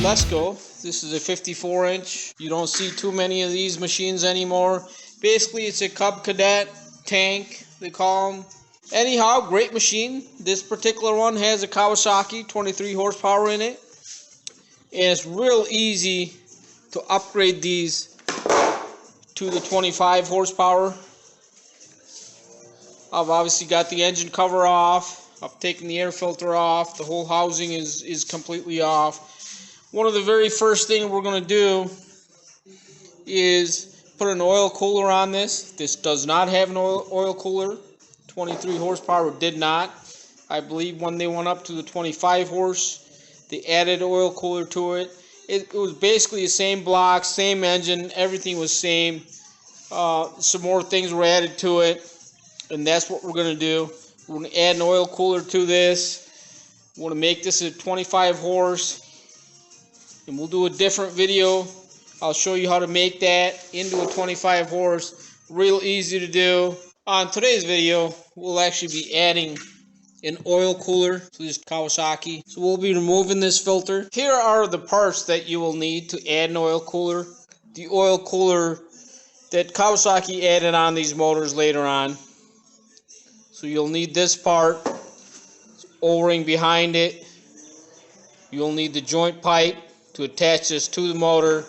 Lesco. This is a 54-inch. You don't see too many of these machines anymore. Basically, it's a Cub Cadet Tank, they call them. Anyhow, great machine. This particular one has a Kawasaki 23 horsepower in it. And it's real easy to upgrade these to the 25 horsepower. I've obviously got the engine cover off. I've taken the air filter off. The whole housing is completely off. One of the very first things we're going to do is put an oil cooler on this. This does not have an oil cooler. 23 horsepower did not. I believe when they went up to the 25 horse, they added an oil cooler to it. It was basically the same block, same engine, everything was same. Some more things were added to it, and that's what we're going to do. We're going to add an oil cooler to this. We're going to make this a 25 horse. And we'll do a different video. I'll show you how to make that into a 25 horse. Real easy to do. On today's video, we'll actually be adding an oil cooler to this Kawasaki. So we'll be removing this filter. Here are the parts that you will need to add an oil cooler. The oil cooler that Kawasaki added on these motors later on. So you'll need this part, O-ring behind it. You'll need the joint pipe to attach this to the motor,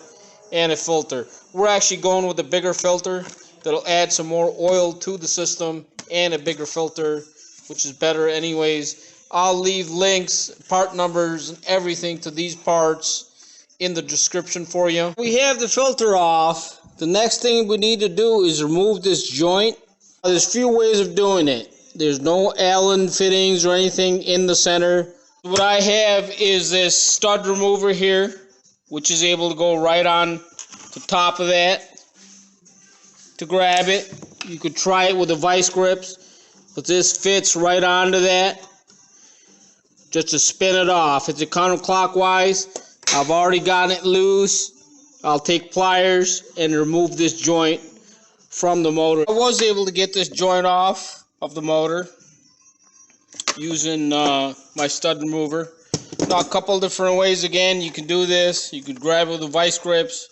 and a filter. We're actually going with a bigger filter that'll add some more oil to the system, and a bigger filter, which is better anyways. I'll leave links, part numbers, and everything to these parts in the description for you. We have the filter off. The next thing we need to do is remove this joint. There's a few ways of doing it. There's no Allen fittings or anything in the center. What I have is this stud remover here, which is able to go right on the top of that to grab it. You could try it with the vice grips, but this fits right onto that just to spin it off. It's a counterclockwise. I've already gotten it loose. I'll take pliers and remove this joint from the motor. I was able to get this joint off of the motor using my stud remover. Now, a couple different ways again you can do this. You could grab it with the vice grips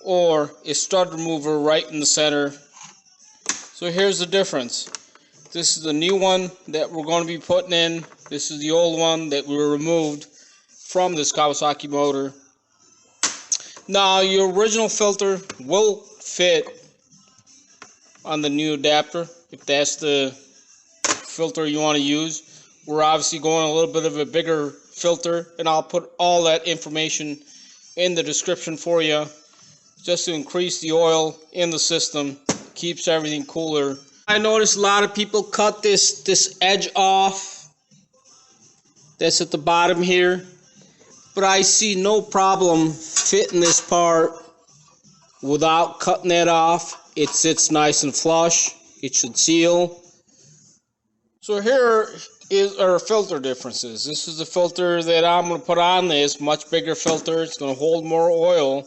or a stud remover right in the center. So here's the difference. This is the new one that we're going to be putting in. This is the old one that we removed from this Kawasaki motor. Now, your original filter will fit on the new adapter if that's the filter you want to use. We're obviously going a little bit of a bigger filter, and I'll put all that information in the description for you, just to increase the oil in the system. Keeps everything cooler. I noticed a lot of people cut this edge off that's at the bottom here, but I see no problem fitting this part without cutting that off. It sits nice and flush. It should seal. So here is our filter differences. This is the filter that I'm going to put on this, much bigger filter. It's going to hold more oil.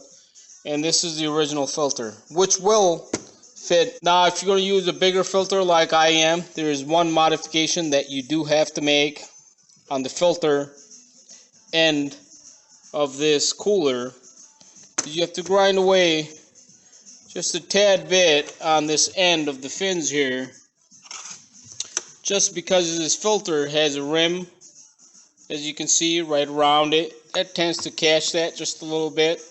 And this is the original filter, which will fit. Now, if you're going to use a bigger filter like I am, there is one modification that you do have to make on the filter end of this cooler. You have to grind away just a tad bit on this end of the fins here, just because this filter has a rim, as you can see right around it. That tends to catch that just a little bit,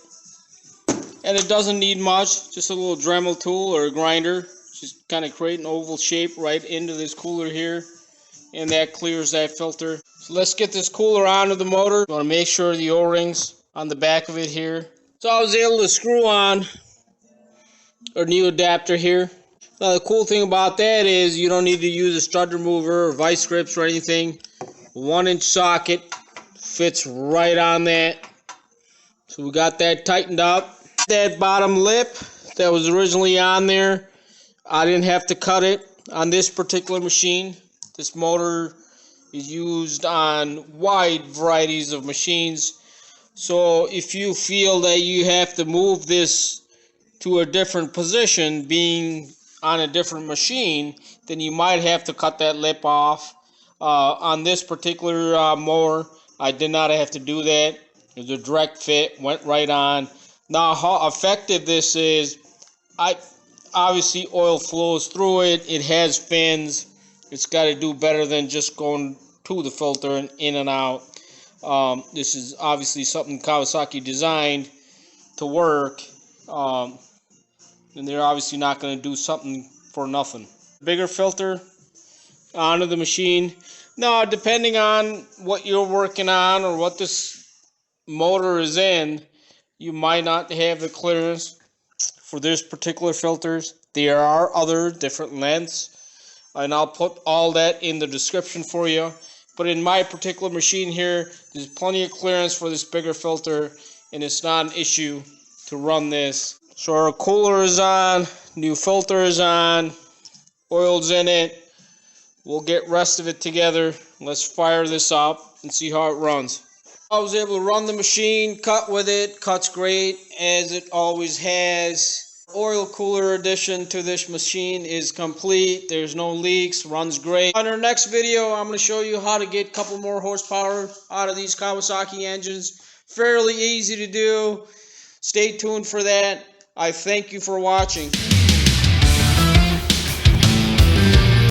and it doesn't need much, just a little Dremel tool or a grinder, just kind of create an oval shape right into this cooler here, and that clears that filter. So let's get this cooler onto the motor. You want to make sure the O-rings on the back of it here. So I was able to screw on our new adapter here. Now, the cool thing about that is you don't need to use a stud remover or vice grips or anything. 1-inch socket fits right on that. So we got that tightened up. That bottom lip that was originally on there, I didn't have to cut it on this particular machine. This motor is used on wide varieties of machines. So if you feel that you have to move this to a different position, being on a different machine, then you might have to cut that lip off. On this particular mower, I did not have to do that. It was a direct fit, went right on. Now, how effective this is, obviously oil flows through it. It has fins. It's got to do better than just going to the filter and in and out. This is obviously something Kawasaki designed to work, and they're obviously not going to do something for nothing. Bigger filter onto the machine. Now, depending on what you're working on or what this motor is in, you might not have the clearance for this particular filters. There are other different lengths, and I'll put all that in the description for you. But in my particular machine here, there's plenty of clearance for this bigger filter, and it's not an issue to run this. So our cooler is on, new filter is on, oil's in it. We'll get rest of it together. Let's fire this up and see how it runs. I was able to run the machine, cut with it, cuts great as it always has. Oil cooler addition to this machine is complete. There's no leaks, runs great. On our next video, I'm going to show you how to get a couple more horsepower out of these Kawasaki engines. Fairly easy to do. Stay tuned for that. I thank you for watching.